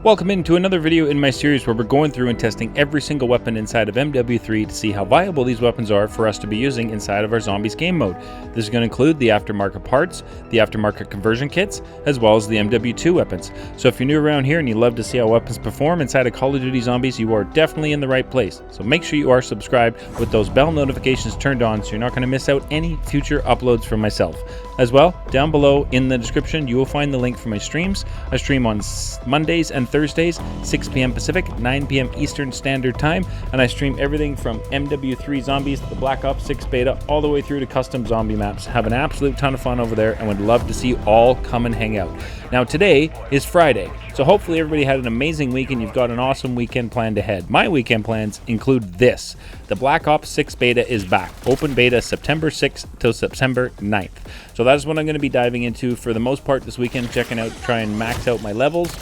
Welcome into another video in my series where we're going through and testing every single weapon inside of MW3 to see how viable these weapons are for us to be using inside of our Zombies game mode. This is going to include the aftermarket parts, the aftermarket conversion kits, as well as the MW2 weapons. So if you're new around here and you love to see how weapons perform inside of Call of Duty Zombies, you are definitely in the right place. So make sure you are subscribed with those bell notifications turned on so you're not going to miss out any future uploads from myself. As well, down below in the description, you will find the link for my streams. I stream on Mondays and Thursdays, 6 p.m. Pacific, 9 p.m. Eastern Standard Time, and I stream everything from MW3 Zombies, the Black Ops 6 beta, all the way through to custom zombie maps. Have an absolute ton of fun over there and would love to see you all come and hang out. Now today is Friday, so hopefully everybody had an amazing week and you've got an awesome weekend planned ahead. My weekend plans include this. The Black Ops 6 beta is back. Open beta September 6th till September 9th. So that's what I'm going to be diving into for the most part this weekend, checking out, try and max out my levels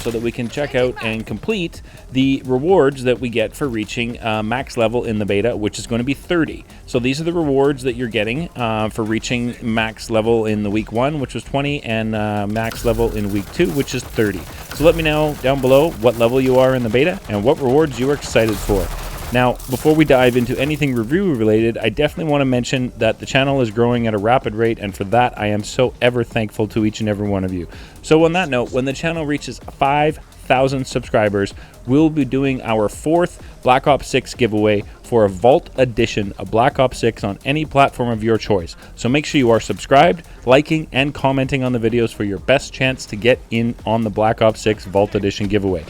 so that we can check out and complete the rewards that we get for reaching max level in the beta, which is going to be 30. So these are the rewards that you're getting for reaching max level in the week 1, which was 20, and max level in week 2, which is 30. So let me know down below what level you are in the beta and what rewards you are excited for. Now, before we dive into anything review related, I definitely want to mention that the channel is growing at a rapid rate, and for that, I am so ever thankful to each and every one of you. So on that note, when the channel reaches 5,000 subscribers, we'll be doing our 4th Black Ops 6 giveaway for a Vault Edition of Black Ops 6 on any platform of your choice. So make sure you are subscribed, liking, and commenting on the videos for your best chance to get in on the Black Ops 6 Vault Edition giveaway.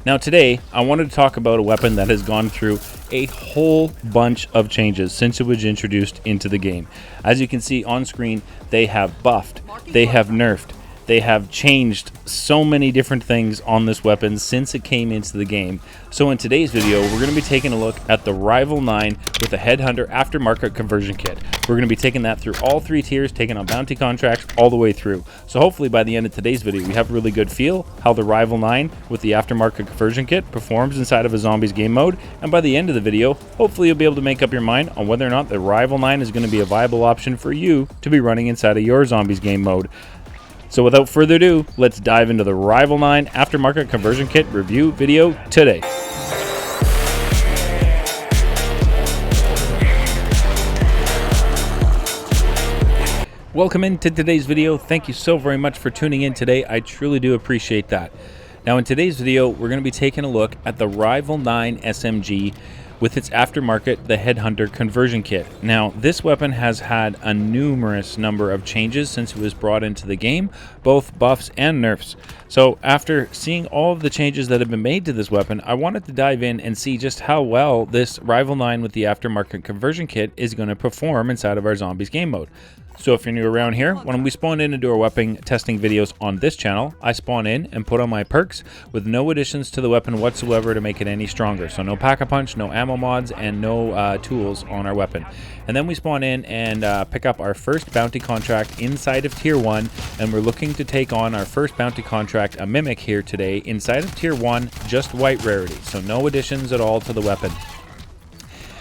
Now today, I wanted to talk about a weapon that has gone through a whole bunch of changes since it was introduced into the game. As you can see on screen, they have buffed, they have nerfed, they have changed so many different things on this weapon since it came into the game. So in today's video, we're going to be taking a look at the RIVAL-9 with a Headhunter aftermarket conversion kit. We're going to be taking that through all 3 tiers, taking on bounty contracts all the way through. So hopefully by the end of today's video, we have a really good feel how the RIVAL-9 with the aftermarket conversion kit performs inside of a Zombies game mode. And by the end of the video, hopefully you'll be able to make up your mind on whether or not the RIVAL-9 is going to be a viable option for you to be running inside of your Zombies game mode. So without further ado, let's dive into the RIVAL-9 aftermarket conversion kit review video today. Welcome into today's video. Thank you so very much for tuning in today. I truly do appreciate that. Now in today's video, we're going to be taking a look at the RIVAL-9 SMG with its aftermarket, the Headhunter conversion kit. Now, this weapon has had a numerous number of changes since it was brought into the game, both buffs and nerfs. So after seeing all of the changes that have been made to this weapon, I wanted to dive in and see just how well this RIVAL-9 with the aftermarket conversion kit is going to perform inside of our Zombies game mode. So if you're new around here, when we spawn in and do our weapon testing videos on this channel, I spawn in and put on my perks with no additions to the weapon whatsoever to make it any stronger. So no pack-a-punch, no ammo mods, and no tools on our weapon. And then we spawn in and pick up our first bounty contract inside of Tier 1, and we're looking to take on our first bounty contract, a Mimic here today, inside of Tier 1, just white rarity. So no additions at all to the weapon.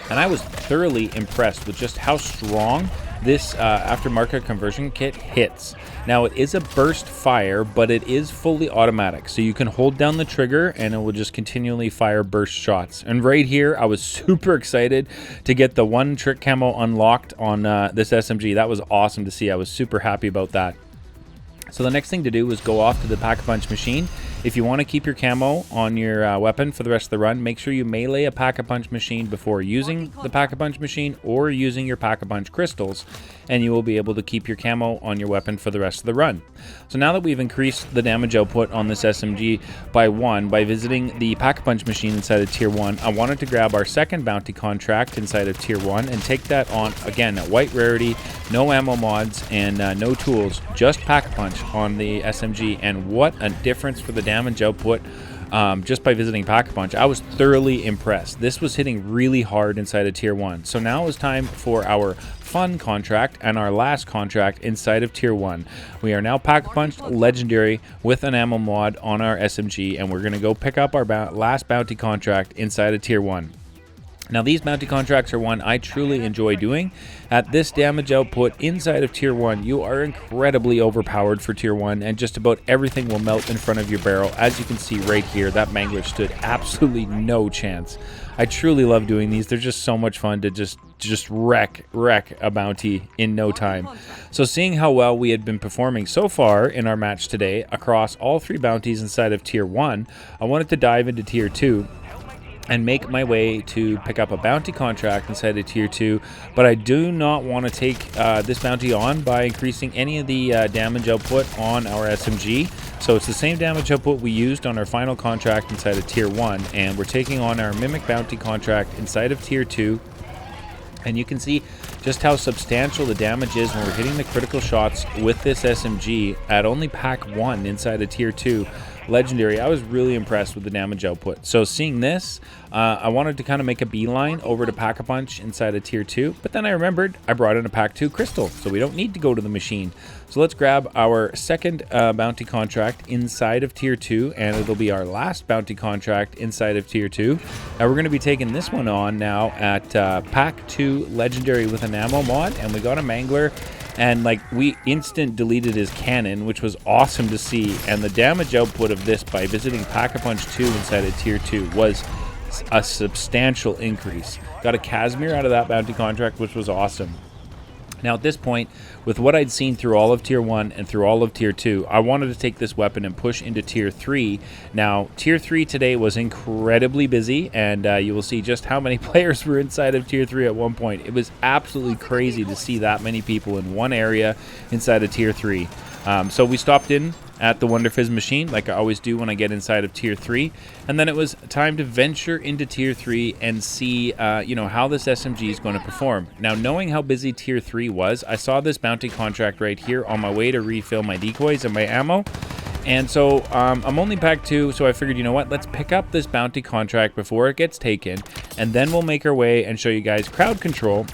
And I was thoroughly impressed with just how strong this aftermarket conversion kit hits. Now it is a burst fire, but it is fully automatic, so you can hold down the trigger and it will just continually fire burst shots. And right here, I was super excited to get the 1 trick camo unlocked on this SMG. That was awesome to see. I was super happy about that. So the next thing to do was go off to the Pack-a-Punch machine. If you want to keep your camo on your weapon for the rest of the run, make sure you melee a Pack-a-Punch machine before using the Pack-a-Punch machine or using your Pack-a-Punch crystals, and you will be able to keep your camo on your weapon for the rest of the run. So now that we've increased the damage output on this SMG by 1 by visiting the Pack-a-Punch machine inside of Tier 1, I wanted to grab our second bounty contract inside of Tier 1 and take that on, again, at white rarity, no ammo mods, and no tools, just Pack-a-Punch on the SMG. And what a difference for the damage output just by visiting Pack-a-Punch. I was thoroughly impressed. This was hitting really hard inside of Tier 1. So now it's time for our fun contract and our last contract inside of Tier 1. We are now Pack-a-Punched Legendary with an ammo mod on our SMG, and we're going to go pick up our last bounty contract inside of Tier 1. Now, these bounty contracts are one I truly enjoy doing. At this damage output inside of Tier 1, you are incredibly overpowered for Tier 1, and just about everything will melt in front of your barrel. As you can see right here, that Mangler stood absolutely no chance. I truly love doing these. They're just so much fun to just wreck a bounty in no time. So seeing how well we had been performing so far in our match today across all 3 bounties inside of Tier 1, I wanted to dive into Tier 2 and make my way to pick up a bounty contract inside of Tier 2, but I do not want to take this bounty on by increasing any of the damage output on our SMG. So it's the same damage output we used on our final contract inside of Tier 1, and we're taking on our Mimic bounty contract inside of Tier 2. And you can see just how substantial the damage is when we're hitting the critical shots with this SMG at only pack 1 inside of Tier 2. Legendary. I was really impressed with the damage output. So seeing this, I wanted to kind of make a beeline over to Pack-a-Punch inside of Tier 2, but then I remembered I brought in a Pack 2 Crystal, so we don't need to go to the machine. So let's grab our second bounty contract inside of Tier 2, and it'll be our last bounty contract inside of Tier 2. And we're going to be taking this one on now at Pack 2 Legendary with an ammo mod, and we got a Mangler. And like, we instant deleted his cannon, which was awesome to see. And the damage output of this by visiting Pack-a-Punch 2 inside of Tier 2 was a substantial increase. Got a Casimir out of that bounty contract, which was awesome. Now at this point, with what I'd seen through all of Tier 1 and through all of Tier 2, I wanted to take this weapon and push into Tier 3. Now, Tier 3 today was incredibly busy, and you will see just how many players were inside of Tier 3 at one point. It was absolutely crazy to see that many people in one area inside of Tier 3. So we stopped in at the Wonder Fizz machine, like I always do when I get inside of Tier 3. And then it was time to venture into Tier 3 and see, how this SMG is going to perform. Now, knowing how busy Tier 3 was, I saw this bounty contract right here on my way to refill my decoys and my ammo. And so I'm only pack 2, so I figured, you know what, let's pick up this bounty contract before it gets taken, and then we'll make our way and show you guys crowd control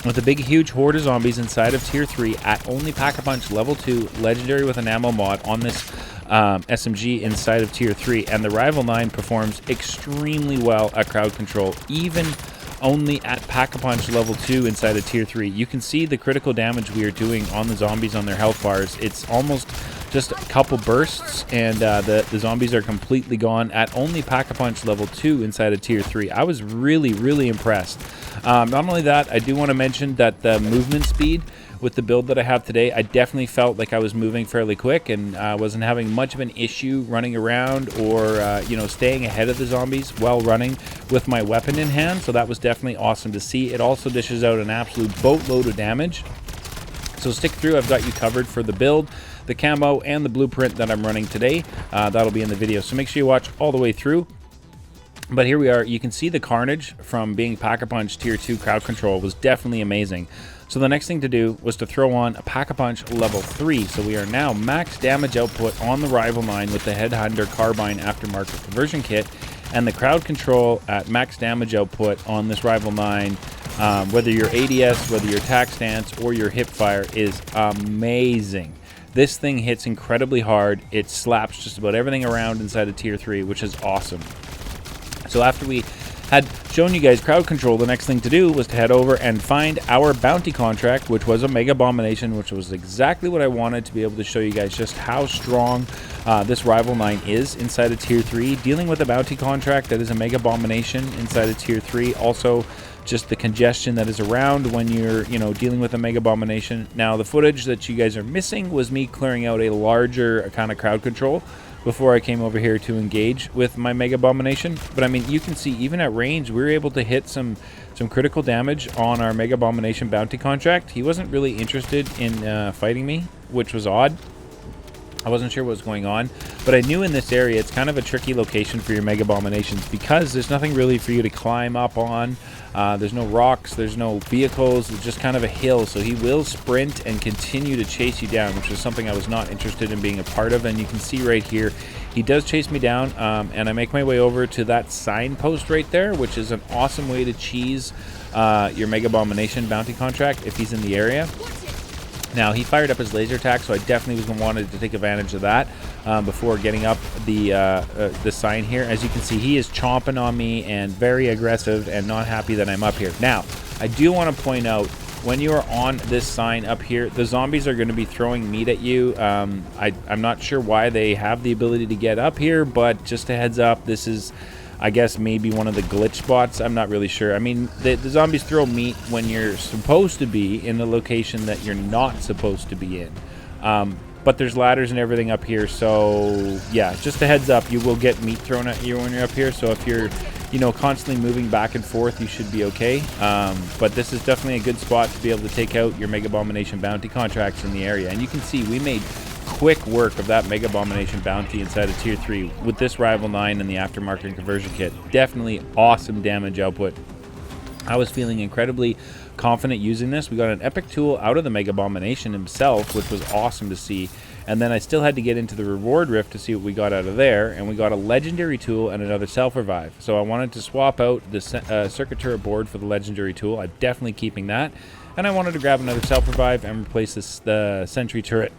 with a big, huge horde of zombies inside of Tier 3 at only Pack-a-Punch Level 2 Legendary with an ammo mod on this SMG inside of Tier 3. And the RIVAL-9 performs extremely well at crowd control, even only at Pack-a-Punch Level 2 inside of Tier 3. You can see the critical damage we are doing on the zombies on their health bars. It's almost just a couple bursts, and the zombies are completely gone at only Pack-a-Punch Level 2 inside of Tier 3. I was really, really impressed. Not only that, I do want to mention that the movement speed with the build that I have today, I definitely felt like I was moving fairly quick, and wasn't having much of an issue running around or staying ahead of the zombies while running with my weapon in hand. So that was definitely awesome to see. It also dishes out an absolute boatload of damage. So stick through. I've got you covered for the build, the camo, and the blueprint that I'm running today. That'll be in the video, so make sure you watch all the way through. But here we are. You can see the carnage from being Pack-a-Punch Tier 2 crowd control was definitely amazing. So the next thing to do was to throw on a Pack-a-Punch Level 3. So we are now max damage output on the RIVAL-9 with the Headhunter Carbine aftermarket conversion kit, and the crowd control at max damage output on this RIVAL-9, whether you're ADS, whether you're tac stance, or your hip fire, is amazing. This thing hits incredibly hard. It slaps just about everything around inside of Tier 3, which is awesome. So after we had shown you guys crowd control, the next thing to do was to head over and find our bounty contract, which was a Mega Abomination, which was exactly what I wanted to be able to show you guys just how strong this RIVAL-9 is inside of Tier 3. Dealing with a bounty contract that is a Mega Abomination inside of Tier 3, also just the congestion that is around when you're, dealing with a Mega Abomination. Now, the footage that you guys are missing was me clearing out a larger kind of crowd control before I came over here to engage with my Mega Abomination. But I mean, you can see even at range, we were able to hit some critical damage on our Mega Abomination bounty contract. He wasn't really interested in fighting me, which was odd. I wasn't sure what was going on, but I knew in this area it's kind of a tricky location for your Mega Abominations because there's nothing really for you to climb up on. There's no rocks, there's no vehicles, it's just kind of a hill, so he will sprint and continue to chase you down, which is something I was not interested in being a part of. And you can see right here, he does chase me down, and I make my way over to that signpost right there, which is an awesome way to cheese your Mega Abomination bounty contract if he's in the area. Now, he fired up his laser attack, so I definitely wanted to take advantage of that before getting up the sign here. As you can see, he is chomping on me and very aggressive and not happy that I'm up here. Now, I do want to point out, when you are on this sign up here, the zombies are going to be throwing meat at you. I'm not sure why they have the ability to get up here, but just a heads up, this is, I guess, maybe one of the glitch spots. I'm not really sure. I mean, the zombies throw meat when you're supposed to be in a location that you're not supposed to be in. But there's ladders and everything up here, so yeah, just a heads up, you will get meat thrown at you when you're up here. So if you're, you know, constantly moving back and forth, you should be okay. But this is definitely a good spot to be able to take out your Mega Abomination bounty contracts in the area. And you can see we made quick work of that Mega Abomination bounty inside of tier 3 with this RIVAL-9 and the aftermarket conversion kit. Definitely awesome damage output. I was feeling incredibly confident using this. We got an epic tool out of the Mega Abomination himself, which was awesome to see. And then I still had to get into the reward rift to see what we got out of there, and we got a legendary tool and another self-revive. So I wanted to swap out the circuit turret board for the legendary tool. I'm definitely keeping that. And I wanted to grab another self-revive and replace the sentry turret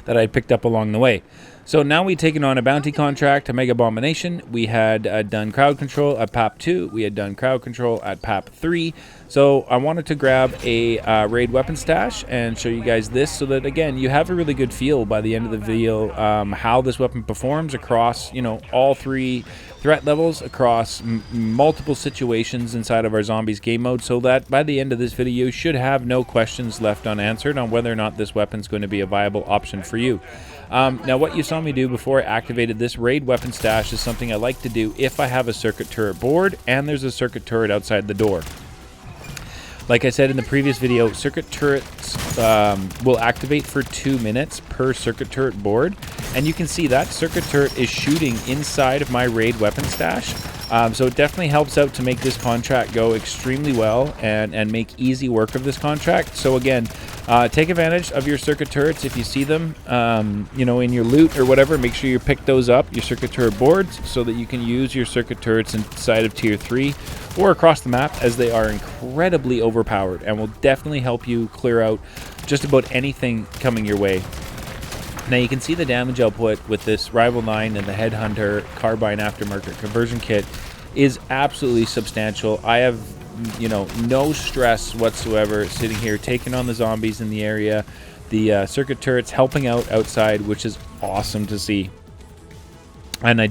that I picked up along the way. So now we've taken on a bounty contract, a Mega Abomination. We had done crowd control at PAP 2. We had done crowd control at PAP 3. So I wanted to grab a raid weapon stash and show you guys this so that, again, you have a really good feel by the end of the video how this weapon performs across, you know, all 3 threat levels, across multiple situations inside of our zombies game mode, so that by the end of this video you should have no questions left unanswered on whether or not this weapon is going to be a viable option for you. Now, what you saw me do before I activated this raid weapon stash is something I like to do if I have a circuit turret board and there's a circuit turret outside the door. Like I said in the previous video, circuit turrets will activate for 2 minutes per circuit turret board. And you can see that circuit turret is shooting inside of my raid weapon stash. So it definitely helps out to make this contract go extremely well and make easy work of this contract. So again, take advantage of your circuit turrets if you see them, you know, in your loot or whatever. Make sure you pick those up, your circuit turret boards, so that you can use your circuit turrets inside of tier 3 or across the map, as they are incredibly overpowered and will definitely help you clear out just about anything coming your way. Now you can see the damage output with this RIVAL-9 and the Headhunter Carbine aftermarket conversion kit is absolutely substantial. I have, you know, no stress whatsoever sitting here taking on the zombies in the area. The circuit turrets helping out outside, which is awesome to see. And I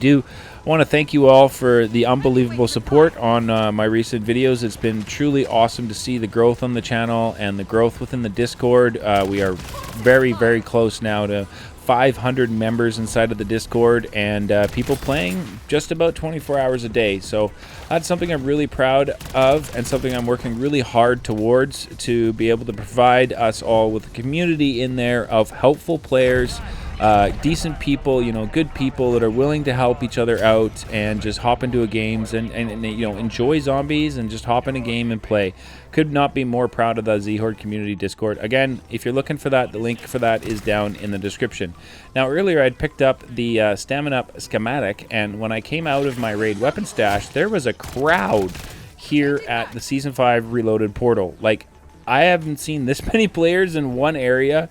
want to thank you all for the unbelievable support on my recent videos. It's been truly awesome to see the growth on the channel and the growth within the Discord. We are very, very close now to 500 members inside of the Discord, and people playing just about 24 hours a day. So that's something I'm really proud of and something I'm working really hard towards, to be able to provide us all with a community in there of helpful players, decent people, you know, good people that are willing to help each other out and just hop into a games and you know, enjoy zombies and just hop in a game and play. Could not be more proud of the Zhorde Discord. Again, if you're looking for that, the link for that is down in the description. Now, earlier I'd picked up the Stamina Up schematic, and when I came out of my raid weapon stash, there was a crowd here at the Season 5 Reloaded portal. Like, I haven't seen this many players in one area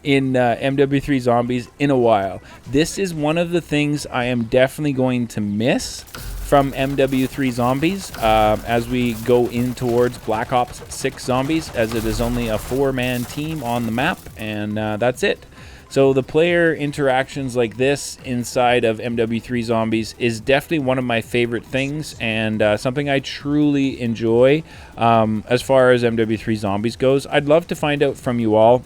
in MW3 Zombies in a while. This is one of the things I am definitely going to miss from MW3 Zombies as we go in towards Black Ops 6 Zombies, as it is only a 4-man team on the map, and that's it. So the player interactions like this inside of MW3 Zombies is definitely one of my favorite things, and something I truly enjoy as far as MW3 Zombies goes. I'd love to find out from you all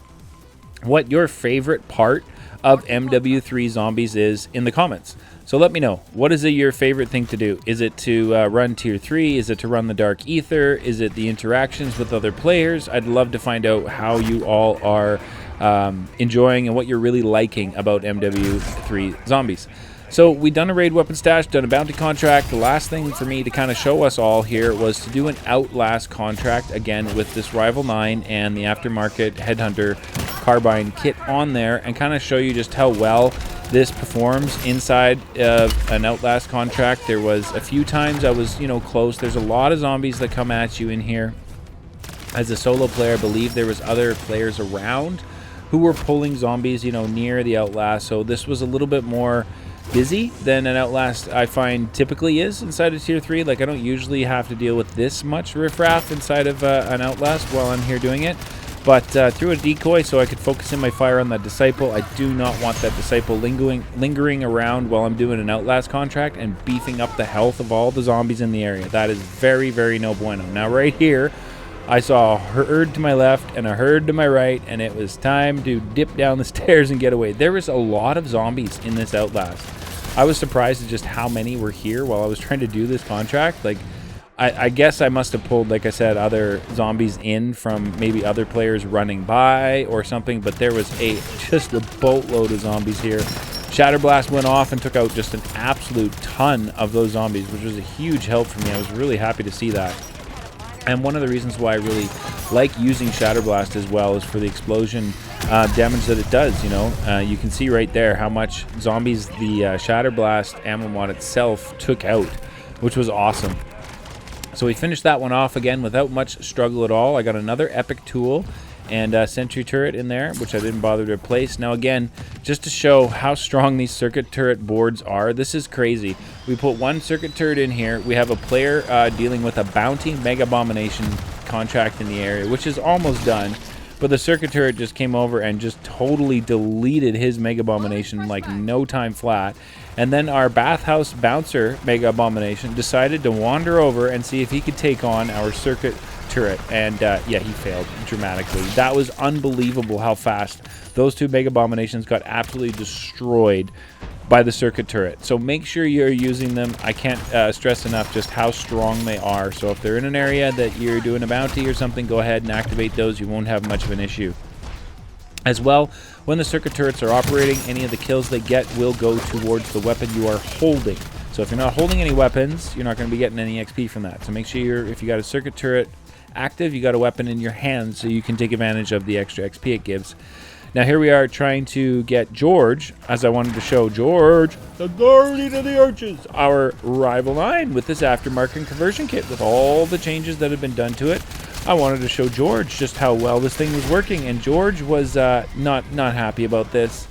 what your favorite part of MW3 Zombies is in the comments. So let me know. What is your favorite thing to do? Is it to run tier 3? Is it to run the Dark Aether? Is it the interactions with other players? I'd love to find out how you all are enjoying and what you're really liking about MW3 Zombies. So we done a raid weapon stash, done a bounty contract. The last thing for me to kind of show us all here was to do an Outlast contract, again with this RIVAL-9 and the aftermarket Headhunter Carbine kit on there, and kind of show you just how well this performs inside of an Outlast contract. There was a few times I was, you know, close. There's a lot of zombies that come at you in here. As a solo player, I believe there was other players around who were pulling zombies, you know, near the Outlast. So this was a little bit more busy than an Outlast I find typically is inside of Tier 3. Like, I don't usually have to deal with this much riffraff inside of an Outlast while I'm here doing it. But through a decoy so I could focus in my fire on that Disciple. I do not want that Disciple lingering around while I'm doing an Outlast contract and beefing up the health of all the zombies in the area. That is very, very no bueno. Now right here, I saw a herd to my left and a herd to my right, and it was time to dip down the stairs and get away. There was a lot of zombies in this Outlast. I was surprised at just how many were here while I was trying to do this contract. Like, I guess I must have pulled, like I said, other zombies in from maybe other players running by or something, but there was just a boatload of zombies here. Shatterblast went off and took out just an absolute ton of those zombies, which was a huge help for me. I was really happy to see that. And one of the reasons why I really like using Shatterblast as well is for the explosion damage that it does, you know. You can see right there how much zombies the Shatterblast ammo mod itself took out, which was awesome. So we finished that one off again without much struggle at all. I got another epic tool and sentry turret in there, which I didn't bother to replace. Now again, just to show how strong these circuit turret boards are, this is crazy. We put one circuit turret in here. We have a player dealing with a bounty mega abomination contract in the area, which is almost done. But the circuit turret just came over and just totally deleted his mega abomination like no time flat. And then our bathhouse bouncer mega abomination decided to wander over and see if he could take on our circuit turret, and yeah, he failed dramatically. That was unbelievable how fast those two mega abominations got absolutely destroyed by the circuit turret. So make sure you're using them. I can't stress enough just how strong they are. So if they're in an area that you're doing a bounty or something, go ahead and activate those. You won't have much of an issue. As well, when the circuit turrets are operating, any of the kills they get will go towards the weapon you are holding. So if you're not holding any weapons, you're not going to be getting any XP from that. So make sure if you got a circuit turret active, you got a weapon in your hand so you can take advantage of the extra XP it gives. Now here we are trying to get Zhorde, as I wanted to show Zhorde, the guardian of the arches, our Rival-9 with this aftermarket conversion kit with all the changes that have been done to it. I wanted to show Zhorde just how well this thing was working, and Zhorde was not happy about this.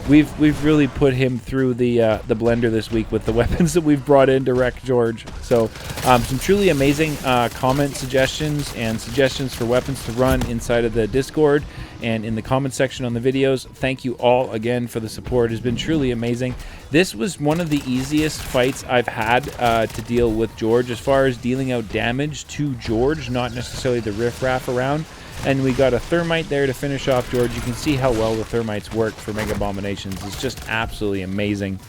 We've really put him through the blender this week with the weapons that we've brought in to wreck Zhorde. So some truly amazing comment suggestions and suggestions for weapons to run inside of the Discord and in the comment section on the videos. Thank you all again for the support. It has been truly amazing. This was one of the easiest fights I've had to deal with Zhorde as far as dealing out damage to Zhorde, not necessarily the riffraff around. And we got a thermite there to finish off Zhorde. You can see how well the thermites work for mega abominations. It's just absolutely amazing.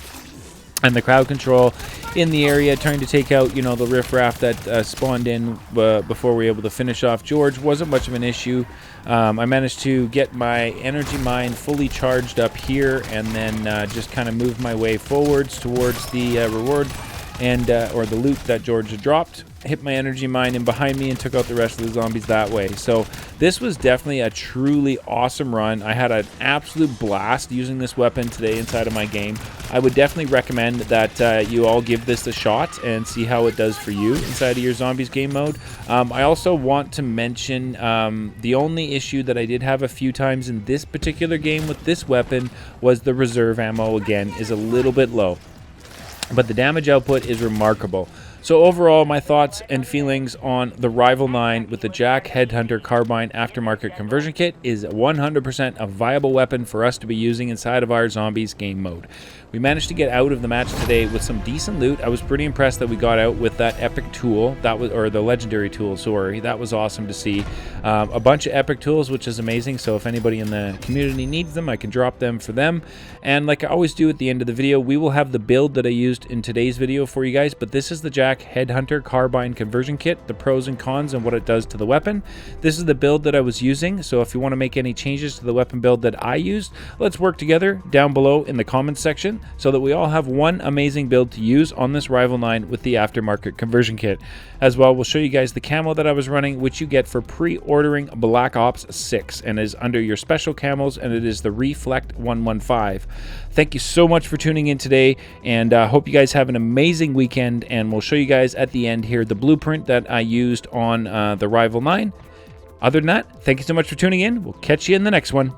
And the crowd control in the area, trying to take out, you know, the riffraff that spawned in before we were able to finish off Zhorde, wasn't much of an issue. I managed to get my energy mine fully charged up here, and then just kind of move my way forwards towards the reward and or the loot that Zhorde had dropped. Hit my energy mine in behind me and took out the rest of the zombies that way. So this was definitely a truly awesome run. I had an absolute blast using this weapon today inside of my game. I would definitely recommend that you all give this a shot and see how it does for you inside of your zombies game mode. I also want to mention the only issue that I did have a few times in this particular game with this weapon was the reserve ammo, again, is a little bit low. But the damage output is remarkable. So overall, my thoughts and feelings on the Rival-9 with the Jak Headshot Carbine aftermarket conversion kit is 100% a viable weapon for us to be using inside of our zombies game mode. We managed to get out of the match today with some decent loot. I was pretty impressed that we got out with that epic tool, or the legendary tool, sorry. That was awesome to see. A bunch of epic tools, which is amazing. So if anybody in the community needs them, I can drop them for them. And like I always do at the end of the video, we will have the build that I used in today's video for you guys. But this is the Jak Headshot Carbine conversion kit, the pros and cons and what it does to the weapon. This is the build that I was using. So if you want to make any changes to the weapon build that I used, let's work together down below in the comments section, so that we all have one amazing build to use on this Rival-9 with the aftermarket conversion kit. As well, we'll show you guys the camo that I was running, which you get for pre-ordering Black Ops 6 and is under your special camos, and it is the Reflect 115. Thank you so much for tuning in today, and hope you guys have an amazing weekend, and we'll show you guys at the end here the blueprint that I used on the Rival-9. Other than that, thank you so much for tuning in. We'll catch you in the next one.